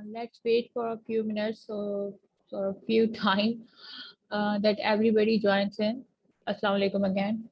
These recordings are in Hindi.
Let's wait for a few minutes or a few time that everybody joins in. Assalamu alaikum again.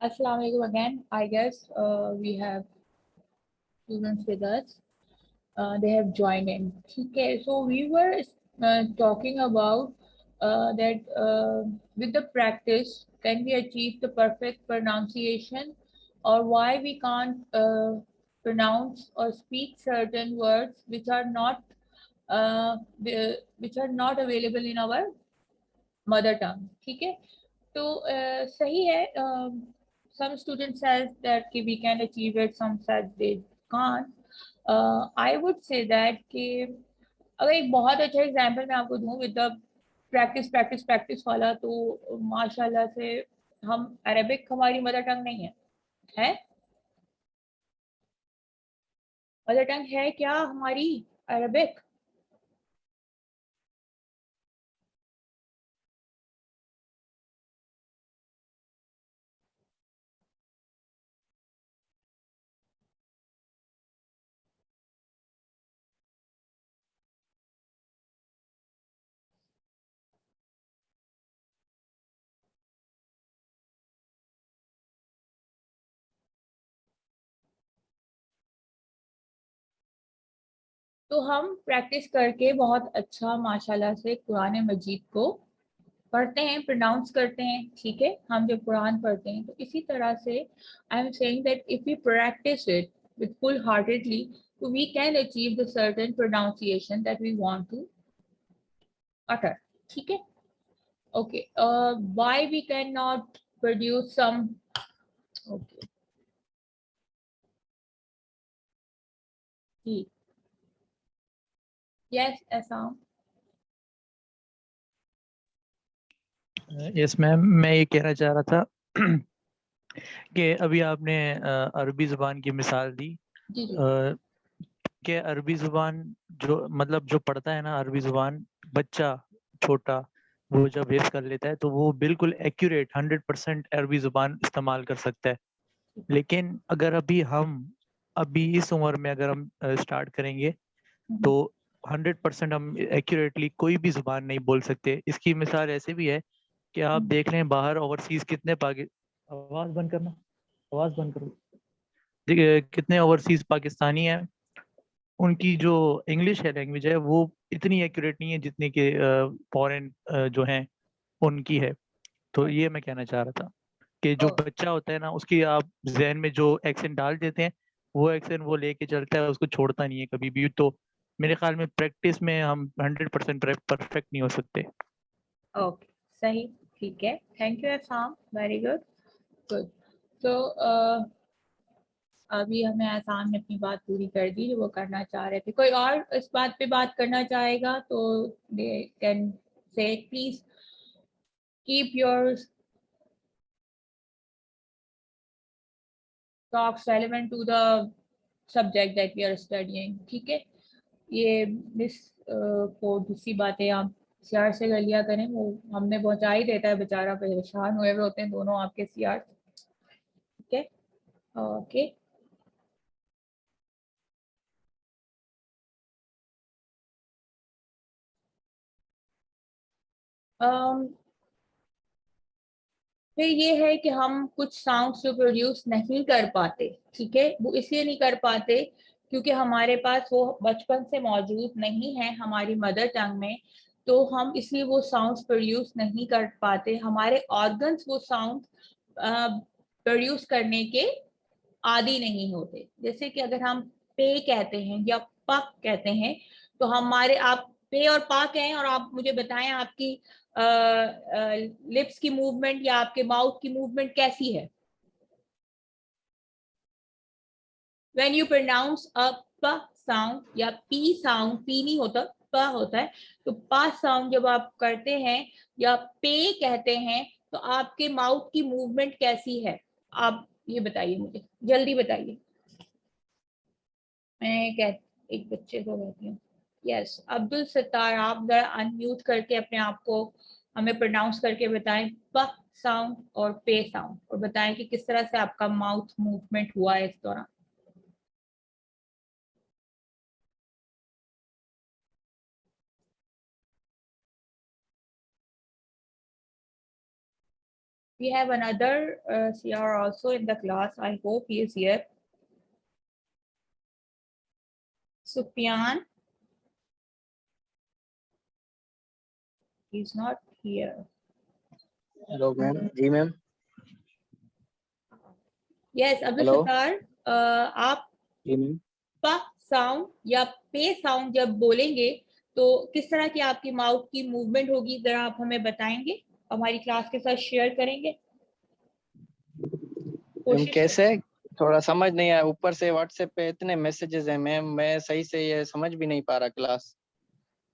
Assalamu alaikum again. I guess we have students with us. They have joined in. Okay, so we were talking about that with the practice, can we achieve the perfect pronunciation, or why we can't pronounce or speak certain words which are not which are not available in our mother tongue. ठीक है, तो सही है. Some students says that कि we can achieve it, some says they can't. I would say that कि अगर एक बहुत अच्छा एग्जाम्पल मैं आपको दूं with the practice practice practice वाला, तो माशाल्लाह से हम अरेबिक हमारी मदर टंग नहीं है मदर टंग है क्या हमारी अरेबिक? तो हम प्रैक्टिस करके बहुत अच्छा माशाल्लाह से कुरान मजीद को पढ़ते हैं, प्रोनाउंस करते हैं. ठीक है, हम जब कुरान पढ़ते हैं तो इसी तरह से I am saying that if we practise it with full heartedly, so we can achieve the certain pronunciation that we want to utter. ठीक है, okay. Why we cannot produce some? Okay, ji, yes, Assam. Yes ma'am, मैं ये कहना चाह रहा था कि अभी आपने अरबी ज़ुबान की मिसाल दी जी जी। कि अरबी ज़ुबान जो मतलब जो पढ़ता है ना अरबी ज़ुबान, बच्चा छोटा, वो जब हिफ्ज़ कर लेता है तो वो बिल्कुल एक्यूरेट 100% अरबी ज़ुबान इस्तेमाल कर सकता है। लेकिन अगर अभी इस उम्र में अगर हम स्टार्ट करेंगे हम्म, तो 100% हम एक्यूरेटली कोई भी ज़ुबान नहीं बोल सकते। इसकी मिसाल ऐसे भी है कि आप हम्म, देख लें बाहर ओवरसीज़ कितने पाकि आवाज़ बंद करना, आवाज़ बंद करो। देखिए कितने ओवरसीज़ पाकिस्तानी हैं, उनकी जो इंग्लिश है लैंग्वेज है वो इतनी एक्यूरेट नहीं है जितनी कि फॉरेन जो हैं उनकी है। तो ये मैं कहना चाह रहा था कि जो ओ, बच्चा होता है ना उसकी आप जहन में जो एक्सेंट डाल देते हैं वो एक्सेंट वो लेके चलता है, उसको छोड़ता नहीं है कभी भी। तो मेरे ख्याल में प्रैक्टिस में हम 100% परफेक्ट नहीं हो सकते। ओके, सही, ठीक है, थैंक यू एहसान, वेरी गुड, गुड। तो अभी हमें एहसान ने अपनी बात पूरी कर दी जो वो करना चाह रहे थे। कोई और इस बात पे बात करना चाहेगा तो they can say, please keep your talks relevant to the subject that we are studying, ठीक है। ये मिस को दूसरी बातें आप सीआर से कर लिया करें, वो हमने पहुंचा ही देता है, बेचारा परेशान हुए हुए होते हैं दोनों आपके सीआर, ठीक है। ओके। फिर ये है कि हम कुछ साउंड्स जो प्रोड्यूस नहीं कर पाते, ठीक है, वो इसलिए नहीं कर पाते क्योंकि हमारे पास वो बचपन से मौजूद नहीं है हमारी मदर टंग में। तो हम इसलिए वो साउंड्स प्रोड्यूस नहीं कर पाते, हमारे ऑर्गन्स वो साउंड प्रोड्यूस करने के आदि नहीं होते। जैसे कि अगर हम पे कहते हैं या पक कहते हैं तो हमारे, आप पे और पा कहें और आप मुझे बताएं आपकी लिप्स की मूवमेंट या आपके माउथ की मूवमेंट कैसी है व्हेन यू प्रोनाउंस अ प साउंड या पी साउंड, पी नहीं होता प होता है, तो पा साउंड जब आप करते हैं या पे कहते हैं तो आपके माउथ की मूवमेंट कैसी है, आप ये बताइए मुझे, जल्दी बताइए। मैं कह एक बच्चे को कहती हूँ, यस अब्दुल सत्तार, आप जरा अनम्यूट करके अपने आप को हमें प्रोनाउंस करके बताएं प साउंड और पे साउंड, और बताएं कि किस तरह से आपका माउथ मूवमेंट हुआ है इस दौरान। We have another CR also in the class. I hope he is here. Sufyan, he's not here. Hello ma'am. जी ma'am. Yes, Abdul hello. Sattar, आप जी मैम। प साउंड या पे साउंड जब बोलेंगे तो किस तरह की आपकी माउथ की मूवमेंट होगी, जरा आप हमें बताएंगे, हमारी क्लास के साथ शेयर करेंगे, मैम कोशिश करें। कैसे? थोड़ा समझ नहीं आया, ऊपर से व्हाट्सएप पे इतने मैसेजेस हैं मैम, मैं सही से ये समझ भी नहीं पा रहा क्लास।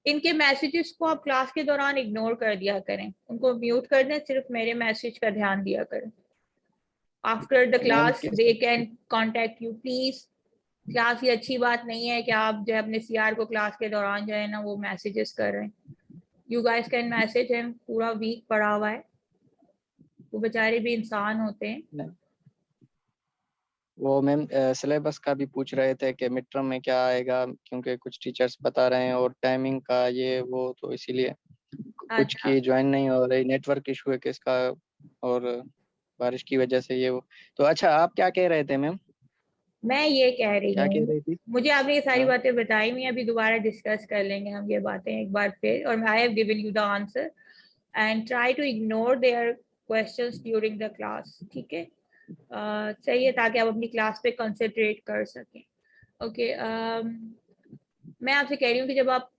इनके मैसेजेस को आप क्लास के दौरान इग्नोर कर दिया करें, उनको म्यूट कर दें, सिर्फ मेरे मैसेज का ध्यान दिया करें। After the ma'am class they can contact you please. Class ये अच्छी बात नहीं है कि आप जो है अपने सीआर को क्लास के दौरान जो है ना वो मैसेजेस कर रहे हैं। You guys can message him, पूरा वीक पड़ा हुआ है, वो बेचारे भी इंसान होते हैं। वो मैम सिलेबस का भी पूछ रहे थे कि मिड टर्म में क्या आएगा, क्योंकि कुछ टीचर्स बता रहे हैं और टाइमिंग का ये वो, तो इसीलिए कुछ अच्छा, की ज्वाइन नहीं हो रही, नेटवर्क इशू है किसका, और बारिश की वजह से ये वो। तो अच्छा, आप क्या कह रहे थे मैम? मैं ये कह रही क्या कह हूँ, रही थी? मुझे आपने ये सारी हाँ। बातें बताई हुई, अभी दोबारा डिस्कस कर लेंगे हम ये बातें एक बार फिर, और I have given you the answer and try to ignore their questions during the class, ठीक है। सही है, ताकि आप अपनी क्लास पे कंसंट्रेट कर सकें। ओके, मैं आपसे कह रही हूँ कि जब आप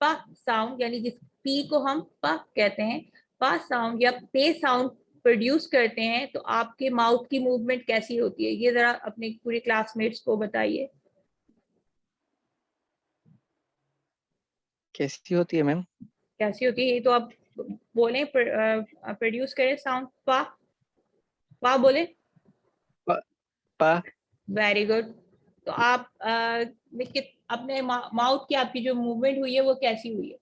प साउंड यानी जिस पी को हम प कहते हैं, प साउंड या पे साउंड प्रोड्यूस करते हैं तो आपके माउथ की मूवमेंट कैसी होती है, ये जरा अपने पूरे क्लासमेट्स को बताइए। कैसी होती है मैम? कैसी होती है ये तो आप बोले, प्रोड्यूस करें साउंड, पा पा बोले। पा। Very good. तो आप अपने माउथ की आपकी जो मूवमेंट हुई है वो कैसी हुई है?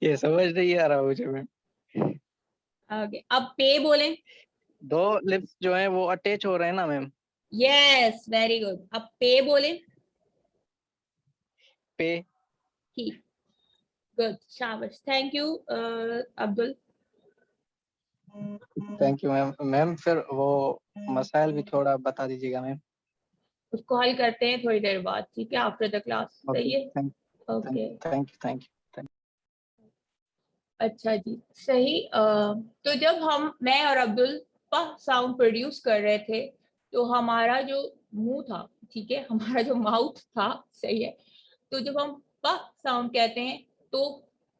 ये समझ नहीं आ रहा मुझे मैम। ओके, अब पे बोलें। दो लिप्स जो हैं वो अटैच हो रहे हैं ना मैम। Yes, very good. अब पे बोलें। पे। ठीक, गुड, शाबाश, thank you Abdul. Thank you ma'am. Ma'am फिर वो मसाइल भी थोड़ा बता दीजिएगा मैम। उसको हल करते हैं थोड़ी देर बाद, ठीक है, आफ्टर द क्लास, ओके, सही है? Thank okay, thank you thank you. अच्छा जी, सही। तो जब मैं और अब्दुल प साउंड प्रोड्यूस कर रहे थे, तो हमारा जो मुंह था, ठीक है, हमारा जो माउथ था, सही है, तो जब हम प साउंड कहते हैं तो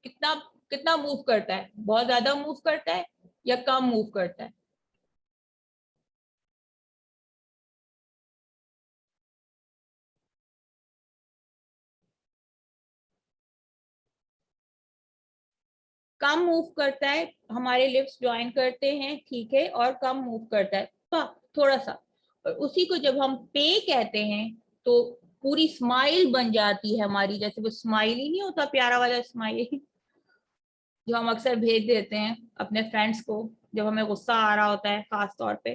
कितना कितना मूव करता है? बहुत ज्यादा मूव करता है या कम मूव करता है? कम मूव करता है, हमारे लिप्स ज्वाइन करते हैं, ठीक है, और कम मूव करता है थोड़ा सा। और उसी को जब हम पे कहते हैं तो पूरी स्माइल बन जाती है हमारी, जैसे वो स्माइल ही नहीं होता, प्यारा वाला स्माइल जो हम अक्सर भेज देते हैं अपने फ्रेंड्स को जब हमें गुस्सा आ रहा होता है, खास तौर पे,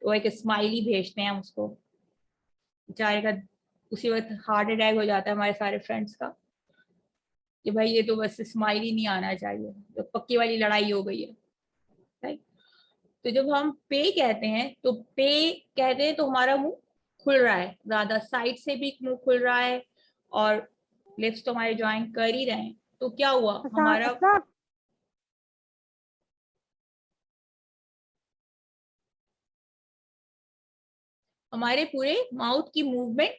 तो एक स्माइली भेजते हैं हम उसको। बेचारे का उसी वक्त हार्ट अटैक हो जाता है हमारे सारे फ्रेंड्स का, कि भाई ये तो बस स्माइल ही नहीं आना चाहिए, तो पक्की वाली लड़ाई हो गई है, राइट? तो जब हम पे कहते हैं तो पे कहते हैं तो हमारा मुंह खुल रहा है, ज्यादा साइड से भी मुंह खुल रहा है, और लिप्स तो हमारे ज्वाइन कर ही रहे हैं, तो क्या हुआ हमारा हमारे पूरे माउथ की मूवमेंट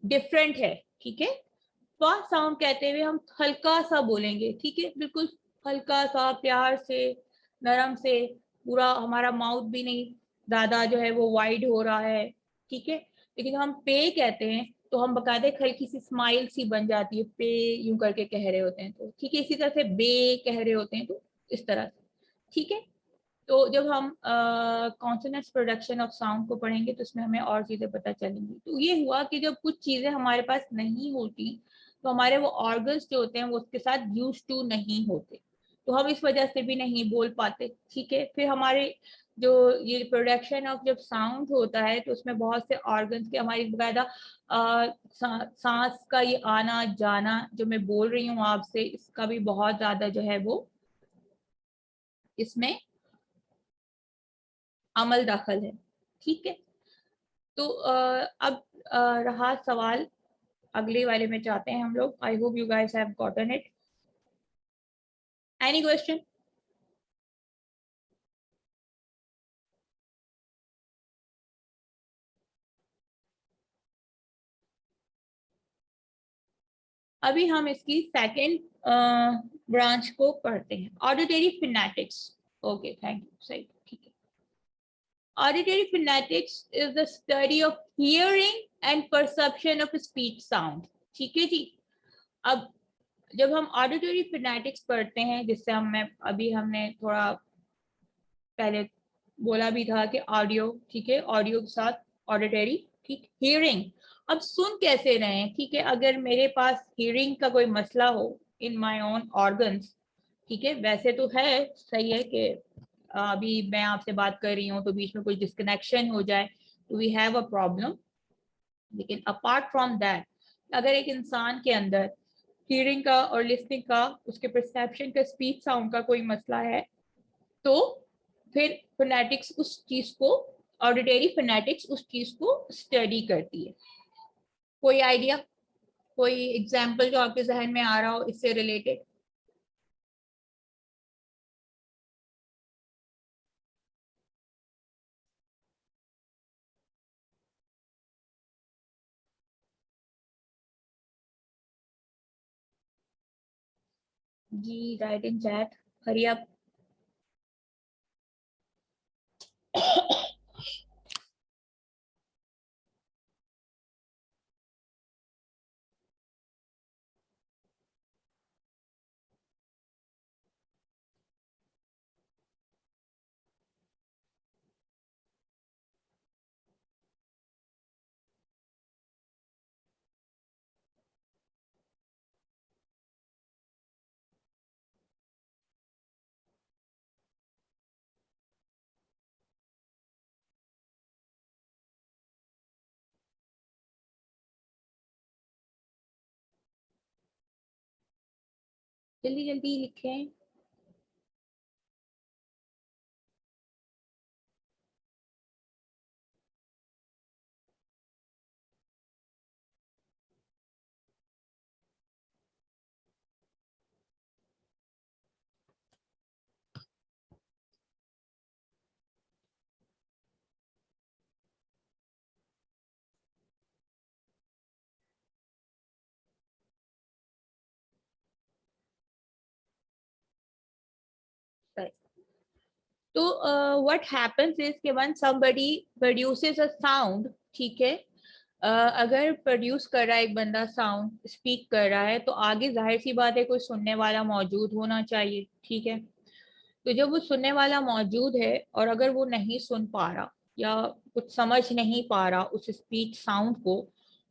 डिफरेंट है, ठीक है? प साउंड कहते हुए हम हल्का सा बोलेंगे, ठीक है, बिल्कुल हल्का सा, प्यार से, नरम से, पूरा हमारा माउथ भी नहीं ज्यादा जो है वो वाइड हो रहा है, ठीक है। लेकिन हम पे कहते हैं तो हम बकायदे हल्की सी स्माइल सी बन जाती है, पे यूं करके कह रहे होते हैं तो, ठीक है। इसी तरह से बे कह रहे होते हैं तो इस तरह से, ठीक है। तो जब हम कॉन्सोनेंट्स प्रोडक्शन ऑफ साउंड को पढ़ेंगे तो उसमें हमें और चीजें पता चलेंगी। तो ये हुआ कि जब कुछ चीजें हमारे पास नहीं होती तो हमारे वो ऑर्गन्स जो होते हैं वो उसके साथ यूज टू नहीं होते, तो हम इस वजह से भी नहीं बोल पाते, ठीक है। फिर हमारे जो ये प्रोडक्शन ऑफ जब साउंड होता है तो उसमें बहुत से ऑर्गन्स के हमारी बकायदा सांस का ये आना जाना जो मैं बोल रही हूँ आपसे, इसका भी बहुत ज्यादा जो है वो इसमें अमल दखल है, ठीक है। तो अब रहा सवाल, अगले वाले में जाते हैं हम लोग। I hope you guys have gotten it. Any question? अभी हम इसकी सेकंड ब्रांच को पढ़ते हैं, ऑडिटरी फिनेटिक्स। ओके, थैंक यू, सही, ठीक है। Auditory phonetics is the study of hearing and perception of speech sound, ठीक है जी। अब जब हम ऑडिटरी फिनेटिक्स पढ़ते हैं, जिससे हमने थोड़ा पहले बोला भी था कि ऑडियो, ठीक है, ऑडियो के साथ ऑडिटरी, ठीक, हियरिंग। अब सुन कैसे रहे हैं, ठीक है, अगर मेरे पास हियरिंग का कोई मसला हो इन माय ओन ऑर्गन्स, ठीक है, वैसे तो है, सही है कि अभी मैं आपसे बात कर रही हूँ तो बीच में कोई डिस्कनेक्शन हो जाए तो वी हैव अ प्रॉब्लम। लेकिन अपार्ट फ्रॉम दैट, अगर एक इंसान के अंदर हियरिंग का और लिसनिंग का, उसके परसेप्शन का, स्पीच साउंड का कोई मसला है, तो फिर फोनेटिक्स उस चीज को, ऑडिटरी फोनेटिक्स उस चीज को स्टडी करती है। कोई आइडिया, कोई एग्जांपल जो आपके जहन में आ रहा हो इससे रिलेटेड? जी, write in chat, hurry up. जल्दी जल्दी लिखें। तो व्हाट हैपेंस इज कि when somebody produces a sound, ठीक है, अगर प्रोड्यूस कर रहा है एक बंदा, साउंड स्पीक कर रहा है, तो आगे जाहिर सी बात है कोई सुनने वाला मौजूद होना चाहिए, ठीक है। तो जब वो सुनने वाला मौजूद है और अगर वो नहीं सुन पा रहा या कुछ समझ नहीं पा रहा उस स्पीच साउंड को,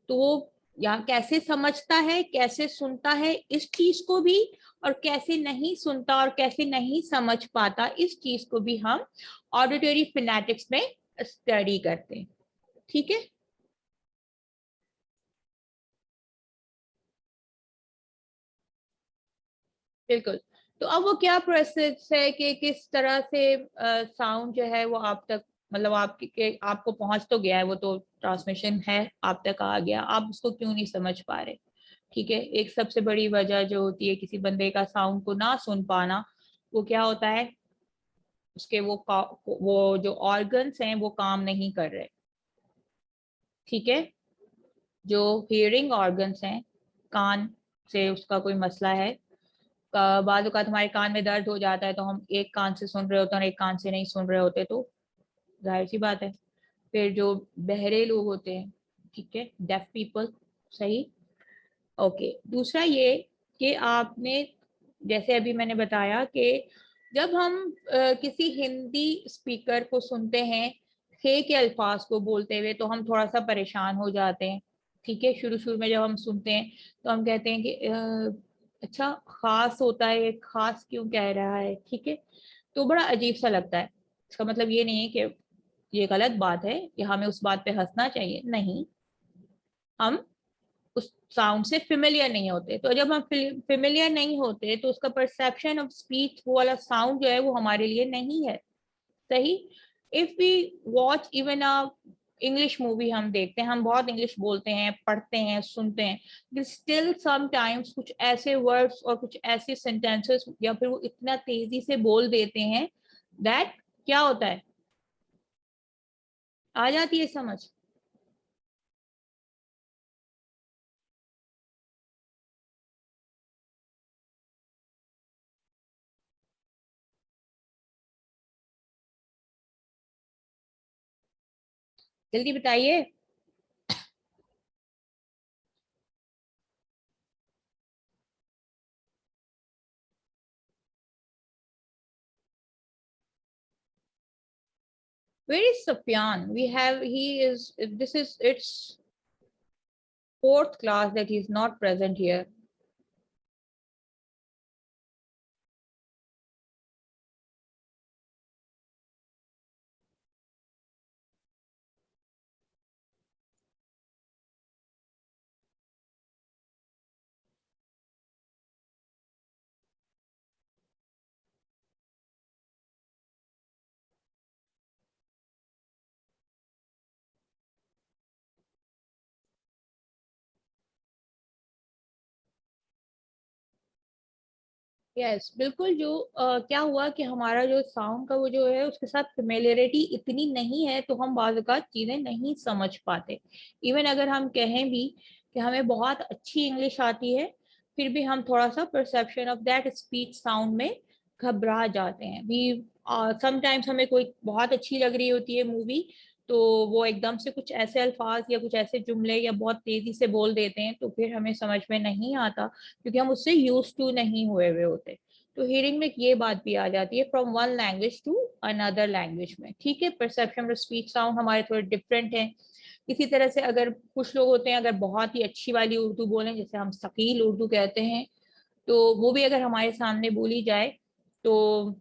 तो वो या कैसे समझता है, कैसे सुनता है इस चीज को भी, और कैसे नहीं सुनता और कैसे नहीं समझ पाता इस चीज को भी हम ऑडिटरी फिनेटिक्स में स्टडी करते हैं, ठीक है। बिल्कुल। तो अब वो क्या प्रोसेस है कि किस तरह से साउंड जो है वो आप तक, मतलब आपको पहुंच तो गया है, वो तो ट्रांसमिशन है, आप तक आ गया, आप उसको क्यों नहीं समझ पा रहे, ठीक है। एक सबसे बड़ी वजह जो होती है किसी बंदे का साउंड को ना सुन पाना, वो क्या होता है, उसके वो जो ऑर्गन्स हैं वो काम नहीं कर रहे, ठीक है। जो हियरिंग ऑर्गन्स हैं, कान से उसका कोई मसला है, बाद औक़ात हमारे कान में दर्द हो जाता है तो हम एक कान से सुन रहे होते हैं और एक कान से नहीं सुन रहे होते, तो जाहिर सी बात है। फिर जो बहरे लोग होते हैं, ठीक है, डेफ पीपल, सही, ओके। दूसरा ये कि आपने, जैसे अभी मैंने बताया कि जब हम किसी हिंदी स्पीकर को सुनते हैं के अल्फाज को बोलते हुए, तो हम थोड़ा सा परेशान हो जाते हैं, ठीक है। शुरू शुरू में जब हम सुनते हैं तो हम कहते हैं कि अच्छा खास होता है, ये खास क्यों कह रहा है, ठीक है। तो बड़ा अजीब सा लगता है। इसका मतलब ये नहीं है कि ये गलत बात है कि हमें उस बात पे हंसना चाहिए, नहीं, हम उस साउंड से फेमिलियर नहीं होते। तो जब हम फेमिलियर नहीं होते तो उसका परसेप्शन ऑफ स्पीच, वो वाला साउंड जो है वो हमारे लिए नहीं है, सही। If we watch even a English movie, हम देखते हैं, हम बहुत इंग्लिश बोलते हैं, पढ़ते हैं, सुनते हैं, स्टिल समटाइम्स कुछ ऐसे वर्ड्स और कुछ ऐसे सेंटेंसेस या फिर वो इतना तेजी से बोल देते हैं दैट क्या होता है, आ जाती है समझ। जल्दी बताइए। Where is Sufyan? We have, he is, this is its fourth class that he is not present here. Yes बिल्कुल। जो क्या हुआ कि हमारा जो साउंड का वो जो है उसके साथ फेमिलियरिटी इतनी नहीं है, तो हम बाज़ औक़ात चीज़ें नहीं समझ पाते। इवन अगर हम कहें भी कि हमें बहुत अच्छी इंग्लिश आती है, फिर भी हम थोड़ा सा perception of that speech sound में घबरा जाते हैं। वी समटाइम्स हमें कोई बहुत अच्छी लग रही होती है मूवी, तो वो एकदम से कुछ ऐसे अल्फाज या कुछ ऐसे जुमले या बहुत तेजी से बोल देते हैं, तो फिर हमें समझ में नहीं आता क्योंकि हम उससे यूज टू नहीं हुए हुए होते। तो हियरिंग में ये बात भी आ जाती है from one language to another language में, ठीक है। परसेप्शन ऑफ स्पीच साउंड हमारे थोड़े डिफरेंट हैं। इसी तरह से अगर कुछ लोग होते हैं, अगर बहुत ही अच्छी वाली उर्दू बोलें, जैसे हम शकील उर्दू कहते हैं, तो वो भी अगर हमारे सामने बोली जाए तो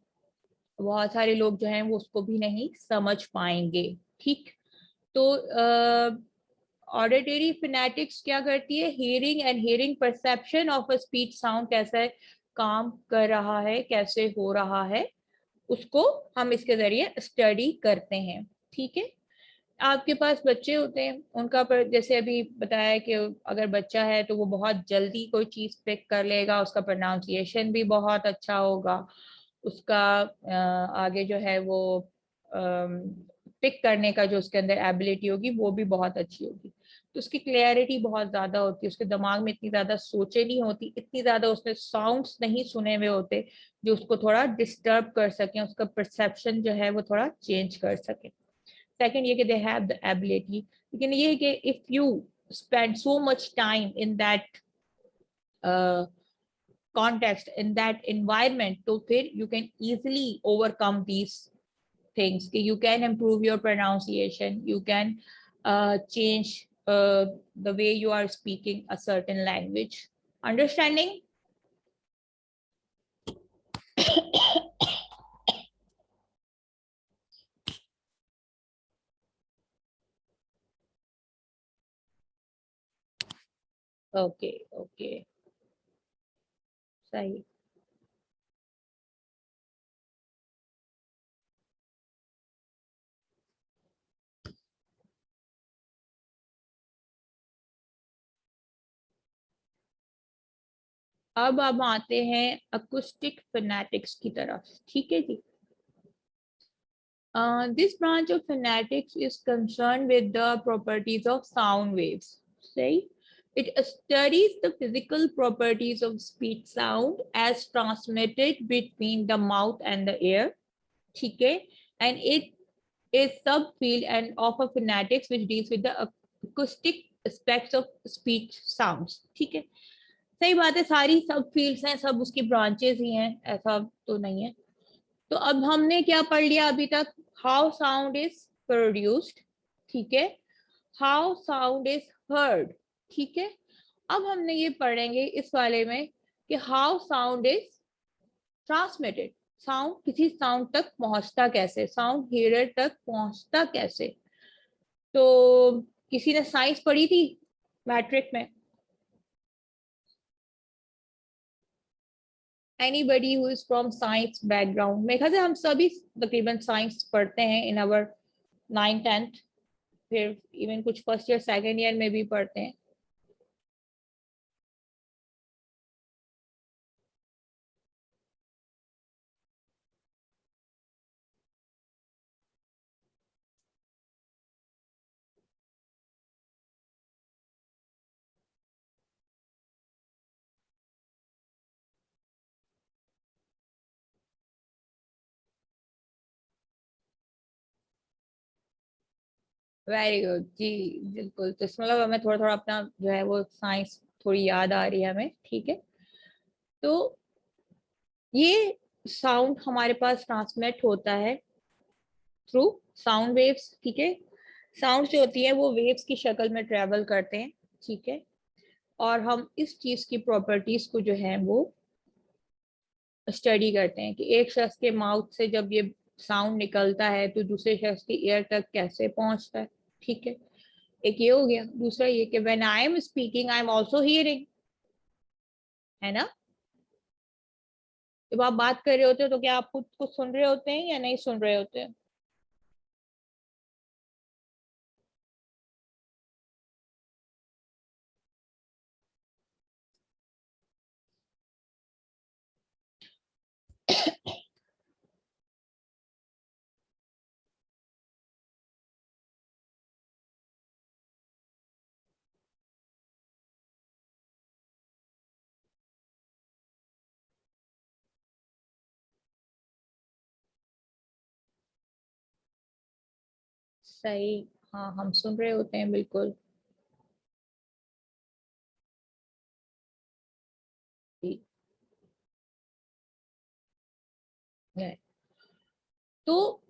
बहुत सारे लोग जो हैं वो उसको भी नहीं समझ पाएंगे, ठीक। तो ऑडिटरी फिनेटिक्स क्या करती है, hearing and hearing perception of a speech sound कैसा है, काम कर रहा है, कैसे हो रहा है, उसको हम इसके जरिए स्टडी करते हैं। ठीक है, आपके पास बच्चे होते हैं, उनका पर जैसे अभी बताया कि अगर बच्चा है तो वो बहुत जल्दी कोई चीज पिक कर लेगा, उसका प्रोनाउंसिएशन भी बहुत अच्छा होगा, उसका आगे जो है वो पिक करने का जो उसके अंदर एबिलिटी होगी वो भी बहुत अच्छी होगी, तो उसकी क्लैरिटी बहुत ज्यादा होती है, उसके दिमाग में इतनी ज्यादा सोचे नहीं होती, इतनी ज्यादा उसने साउंड्स नहीं सुने हुए होते जो उसको थोड़ा डिस्टर्ब कर सके, उसका परसेप्शन जो है वो थोड़ा चेंज कर सके। सेकंड ये कि दे हैव द एबिलिटी, लेकिन ये कि if you spend so much time in that context, in that environment, तो फिर you can easily overcome these things, you can improve your pronunciation, you can change the way you are speaking a certain language. Understanding? Okay, okay, सही। अब आते हैं अकूस्टिक फोनेटिक्स की तरफ। ठीक है जी, this branch of phonetics is concerned with the properties of sound waves. Say, it studies the physical properties of speech sound as transmitted between the mouth and the ear. Okay, and it is subfield and of a phonetics which deals with the acoustic aspects of speech sounds. ठीक है, सही बात है, सारी सब फील्ड्स हैं, सब उसकी ब्रांचेस ही हैं, ऐसा तो नहीं है। तो अब हमने क्या पढ़ लिया अभी तक? हाउ साउंड इज प्रोड्यूस्ड, ठीक है, हाउ साउंड इज हर्ड, ठीक है। अब हमने ये पढ़ेंगे इस वाले में कि how sound is transmitted, sound किसी साउंड तक पहुंचता कैसे, साउंड हियरर तक पहुंचता कैसे। तो किसी ने साइंस पढ़ी थी मैट्रिक में? Anybody who is from science background? मेरे ख्याल से हम सभी तकरीबन साइंस पढ़ते हैं इन अवर 9th 10th, फिर इवन कुछ फर्स्ट ईयर सेकंड ईयर में भी पढ़ते हैं। वेरी गुड जी, बिल्कुल। तो इसमें मतलब हमें थोड़ा थोड़ा अपना जो है वो साइंस थोड़ी याद आ रही है हमें। ठीक है, तो ये साउंड हमारे पास ट्रांसमिट होता है थ्रू साउंड वेव्स। ठीक है, साउंड जो होती है वो वेव्स की शक्ल में ट्रेवल करते हैं। ठीक है, और हम इस चीज की प्रॉपर्टीज को जो है वो स्टडी करते हैं कि एक शख्स के माउथ से जब ये साउंड निकलता है तो दूसरे शख्स की ईयर तक कैसे पहुंचता है। ठीक है, एक ये हो गया। दूसरा ये कि when I am speaking I am also hearing, है ना। जब आप बात कर रहे होते हो तो क्या आप खुद को सुन रहे होते हैं या नहीं सुन रहे होते हैं? सही, हाँ हम सुन रहे होते हैं बिल्कुल। ठीक है, तो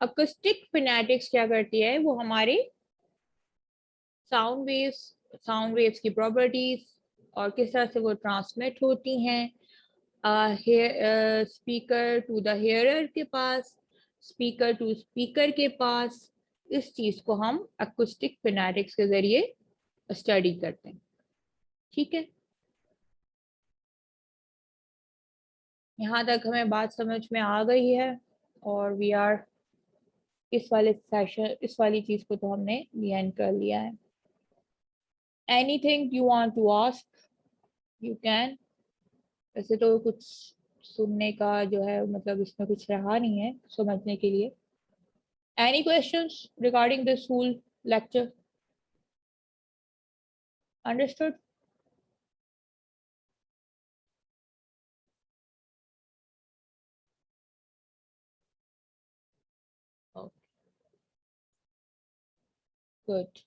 अकॉस्टिक फिनेटिक्स क्या करती है, वो हमारे साउंड वेव्स की प्रॉपर्टीज और किस तरह से वो ट्रांसमिट होती हैं स्पीकर टू द हेयरर के पास, स्पीकर टू स्पीकर के पास, इस चीज को हम अकॉस्टिक फिनेटिक्स के जरिए स्टडी करते हैं। ठीक है, यहाँ तक हमें बात समझ में आ गई है और वी आर इस वाले सेशन, इस वाली चीज को तो हमने एंड कर लिया है। Anything you want to ask you can. वैसे तो कुछ सुनने का जो है मतलब इसमें कुछ रहा नहीं है समझने के लिए। Any questions regarding this whole lecture? Understood? Good.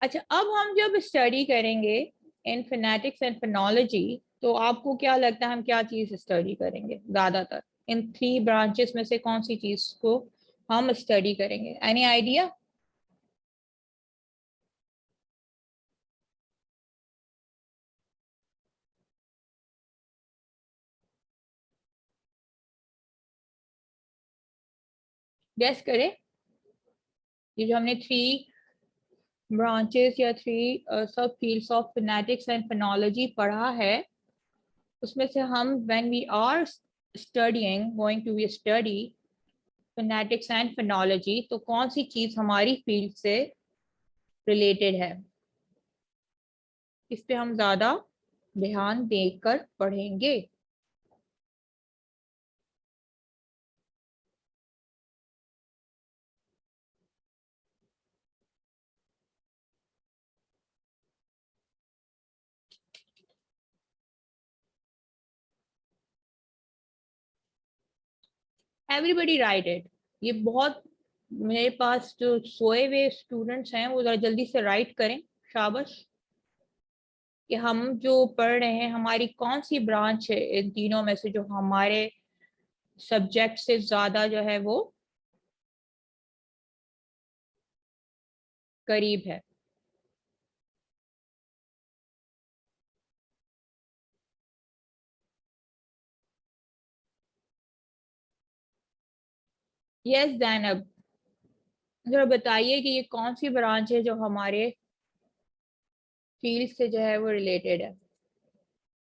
अच्छा, अब हम जब स्टडी करेंगे इन फिनेटिक्स एंड फिनोलॉजी, तो आपको क्या लगता है हम क्या चीज स्टडी करेंगे ज्यादातर? इन 3 ब्रांचेस में से कौन सी चीज को हम स्टडी करेंगे? Any idea? गेस करें। ये जो हमने 3 ब्रांचेस या 3 सब fields of phonetics and phonology पढ़ा है, उसमें से हम when we are studying going to be study phonetics and phonology, तो कौन सी चीज हमारी फील्ड से रिलेटेड है, इस पे हम ज्यादा ध्यान देकर पढ़ेंगे। Everybody right it. ये बहुत, मेरे पास जो सोए हुए स्टूडेंट्स हैं वो जरा जल्दी से राइट करें, शाबाश। कि हम जो पढ़ रहे हैं हमारी कौन सी ब्रांच है इन तीनों में से जो हमारे सब्जेक्ट से ज्यादा जो है वो करीब है। यस जैनब, जरा बताइए कि ये कौन सी ब्रांच है जो हमारे फील्ड से जो है वो रिलेटेड है।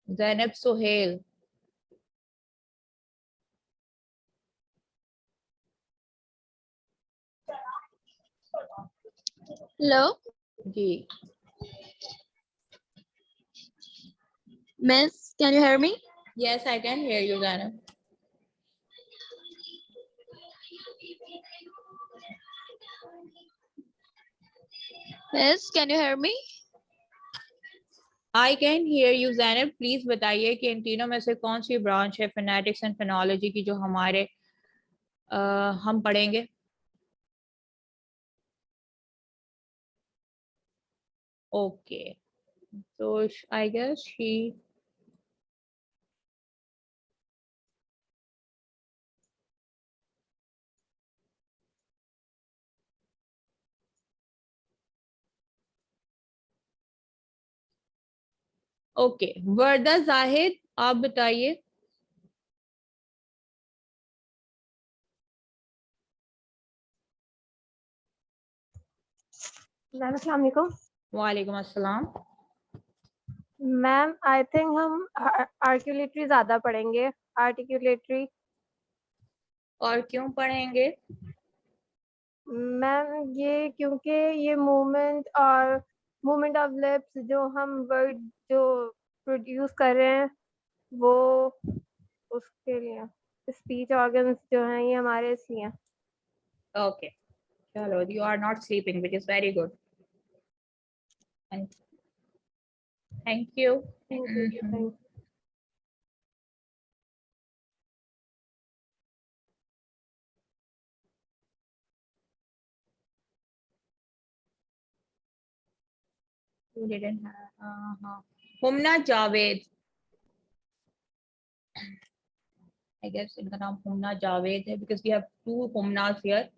जैनब सोहेल। Hello, जी। Miss. Can you hear me? Yes I can hear you Zainab. Miss, can you hear me? I can hear you Zainab. Please बताइए कि इन तीनों में से कौन सी ब्रांच है फिनेटिक्स एंड फिनोलॉजी की जो हमारे हम पढ़ेंगे। ओके, तो आई गेस शी, ओके। वर्दा जाहिद, आप बताइए। मैम अस्सलाम वालेकुम। वालेकुम अस्सलाम। मैम आई थिंक हम आर्टिकुलेटरी ज़्यादा पढ़ेंगे। आर्टिकुलेटरी। और क्यों पढ़ेंगे? मैम ये क्योंकि ये मूवमेंट और मूवमेंट ऑफ लिप्स जो हम वर्ड जो प्रोड्यूस कर रहे हैं वो उसके लिए स्पीच ऑर्गन्स जो हैं ये हमारे इसलिए। ओके, चलो, you are not sleeping which is very good. Thank you. Thank you. Thank Humna Javed, I guess इनका नाम हुमना जावेद है because we have 2 Humnas here.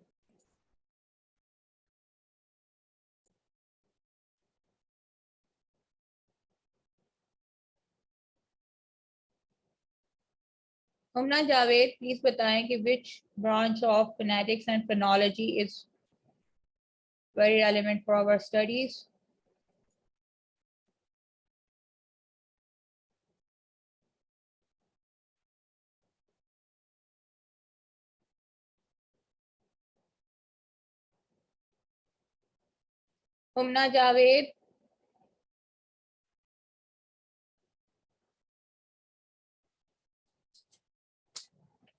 Humna Javed, please बताएं कि which branch of phonetics and phonology is very relevant for our studies. Humna Javed,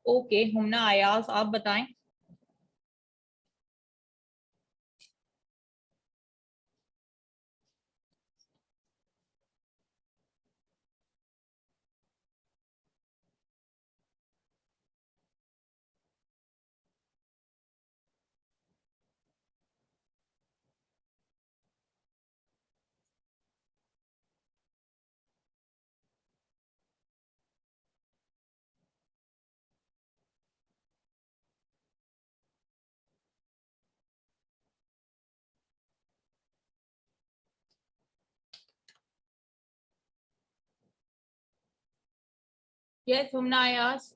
okay Humna Ayas, आप बताएं। यस हुमना आयास।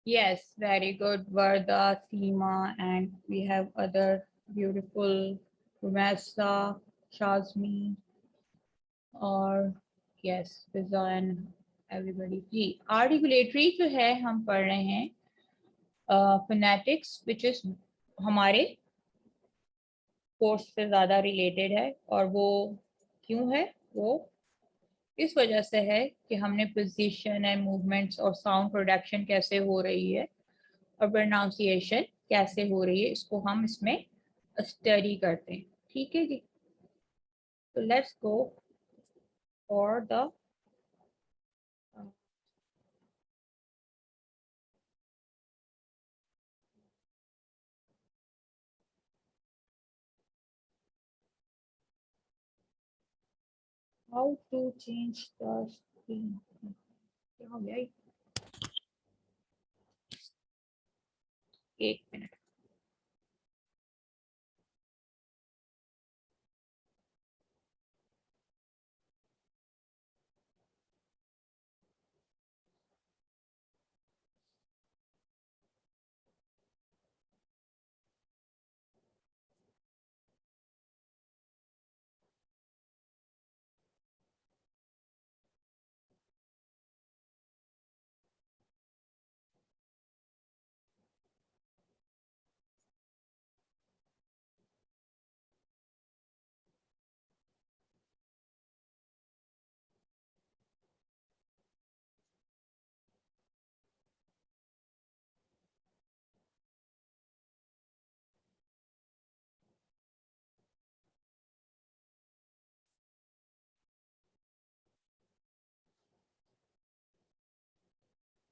Yes, very good, Varda, Seema, and we have other beautiful Rumesa, Shazmi, और yes, Fiza and everybody. Ji, articulatory जो है हम पढ़ रहे हैं phonetics, which is हमारे कोर्स से ज़्यादा रिलेटेड है, और वो क्यों है? वो इस वजह से है कि हमने पोजीशन एंड मूवमेंट्स और साउंड प्रोडक्शन कैसे हो रही है और प्रोनाउंसिएशन कैसे हो रही है, इसको हम इसमें स्टडी करते हैं। ठीक है जी, तो let's go for the how to change the screen. क्या हो गया? एक minute.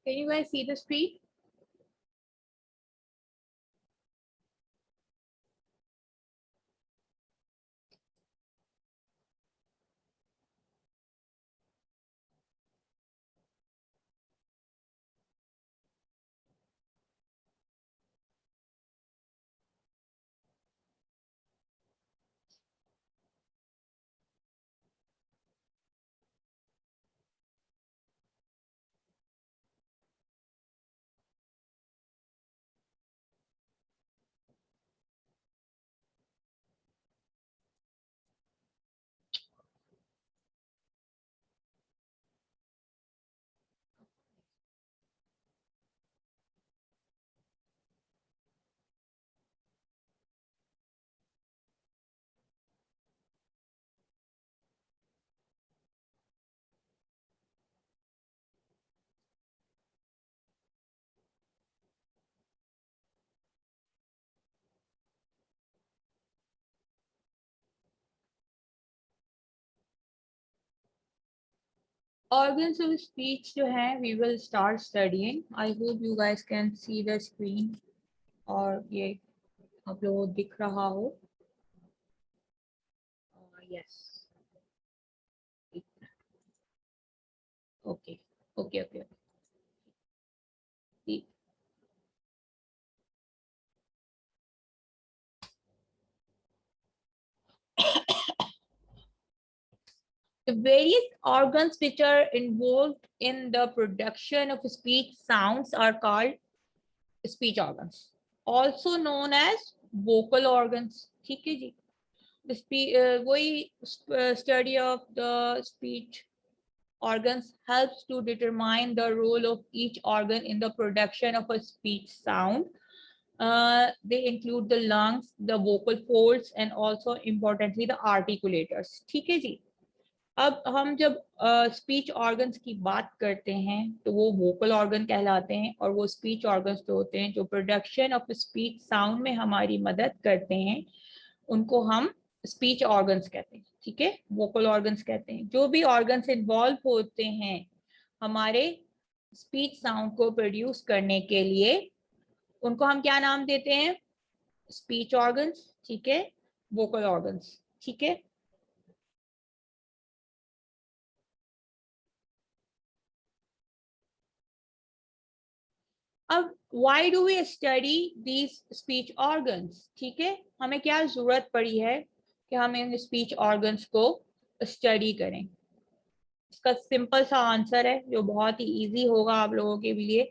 Can you guys see the screen? Organs of speech जो है we will start studying. I hope you guys can see the screen और ये आप लोगों को दिख रहा हो। Yes. Okay. Okay. Okay. ठीक। The various organs which are involved in the production of speech sounds are called speech organs, also known as vocal organs. ठीक है जी, वही study of the speech organs helps to determine the role of each organ in the production of a speech sound. They include the lungs, the vocal folds, and also importantly the articulators. ठीक है जी, अब हम जब स्पीच ऑर्गन्स की बात करते हैं तो वो वोकल ऑर्गन कहलाते हैं, और वो स्पीच ऑर्गन्स जो होते हैं जो प्रोडक्शन ऑफ स्पीच साउंड में हमारी मदद करते हैं उनको हम स्पीच ऑर्गन्स कहते हैं। ठीक है, वोकल ऑर्गन्स कहते हैं। जो भी ऑर्गन्स इन्वॉल्व होते हैं हमारे स्पीच साउंड को प्रोड्यूस करने के लिए उनको हम क्या नाम देते हैं? Speech organs. ठीक है, वोकल ऑर्गन्स। ठीक है, अब why do we study these speech organs? ठीक है, हमें क्या जरूरत पड़ी है कि हम इन स्पीच ऑर्गन्स को स्टडी करें? इसका सिंपल सा आंसर है जो बहुत ही इजी होगा आप लोगों के लिए,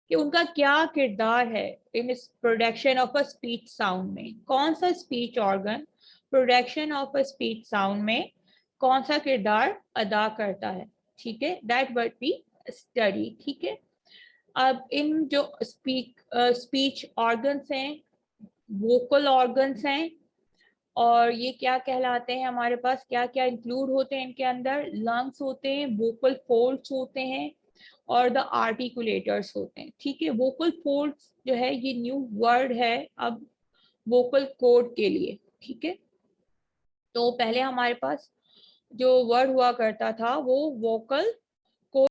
कि उनका क्या किरदार है in production of a speech sound में। कौन सा speech organ production of a speech sound में कौन सा किरदार अदा करता है? ठीक है, दैट वर्ड बी स्टडी। ठीक है, अब इन जो स्पीच ऑर्गन्स हैं, वोकल ऑर्गन्स हैं, और ये क्या कहलाते हैं, हमारे पास क्या क्या इंक्लूड होते हैं इनके अंदर? लंग्स होते हैं, वोकल फोल्ड्स होते हैं, और द आर्टिकुलेटर्स होते हैं। ठीक है, वोकल फोल्ड्स जो है ये न्यू वर्ड है अब वोकल कोड के लिए। ठीक है, तो पहले हमारे पास जो वर्ड हुआ करता था वो वोकल